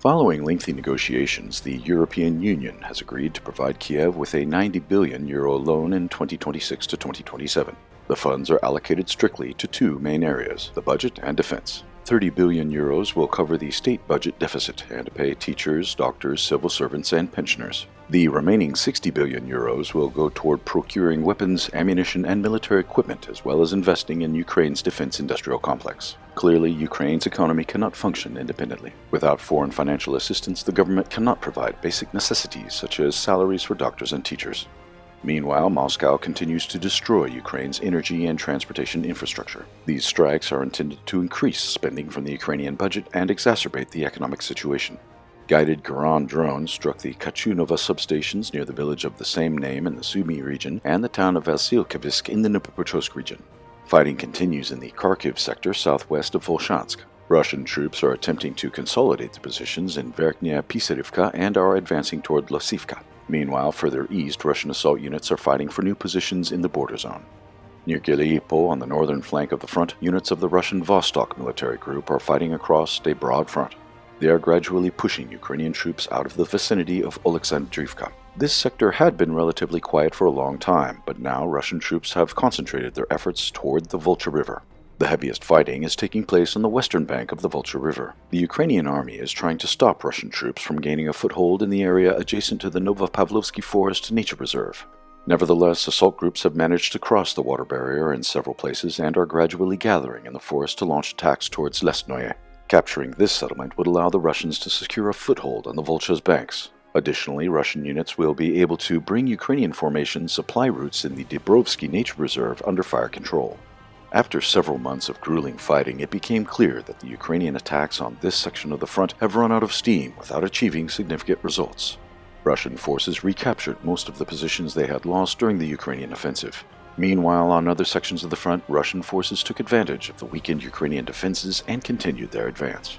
Following lengthy negotiations, the European Union has agreed to provide Kiev with a €90 billion loan in 2026 to 2027. The funds are allocated strictly to two main areas, the budget and defense. €30 billion will cover the state budget deficit and pay teachers, doctors, civil servants, and pensioners. The remaining €60 billion will go toward procuring weapons, ammunition, and military equipment, as well as investing in Ukraine's defense industrial complex. Clearly, Ukraine's economy cannot function independently. Without foreign financial assistance, the government cannot provide basic necessities such as salaries for doctors and teachers. Meanwhile, Moscow continues to destroy Ukraine's energy and transportation infrastructure. These strikes are intended to increase spending from the Ukrainian budget and exacerbate the economic situation. Guided Garan drones struck the Kachunova substations near the village of the same name in the Sumy region and the town of Vasilkivsk in the Dnipropetrovsk region. Fighting continues in the Kharkiv sector southwest of Volchansk. Russian troops are attempting to consolidate the positions in Verkhnya Pisarivka and are advancing toward Losivka. Meanwhile, further east, Russian assault units are fighting for new positions in the border zone. Near Gilyipo, on the northern flank of the front, units of the Russian Vostok military group are fighting across a broad front. They are gradually pushing Ukrainian troops out of the vicinity of Oleksandrivka. This sector had been relatively quiet for a long time, but now Russian troops have concentrated their efforts toward the Volcha River. The heaviest fighting is taking place on the western bank of the Volcha River. The Ukrainian army is trying to stop Russian troops from gaining a foothold in the area adjacent to the Novopavlovsky Forest Nature Reserve. Nevertheless, assault groups have managed to cross the water barrier in several places and are gradually gathering in the forest to launch attacks towards Lesnoye. Capturing this settlement would allow the Russians to secure a foothold on the Volcha's banks. Additionally, Russian units will be able to bring Ukrainian formation supply routes in the Dibrovsky Nature Reserve under fire control. After several months of grueling fighting, it became clear that the Ukrainian attacks on this section of the front have run out of steam without achieving significant results. Russian forces recaptured most of the positions they had lost during the Ukrainian offensive. Meanwhile, on other sections of the front, Russian forces took advantage of the weakened Ukrainian defenses and continued their advance.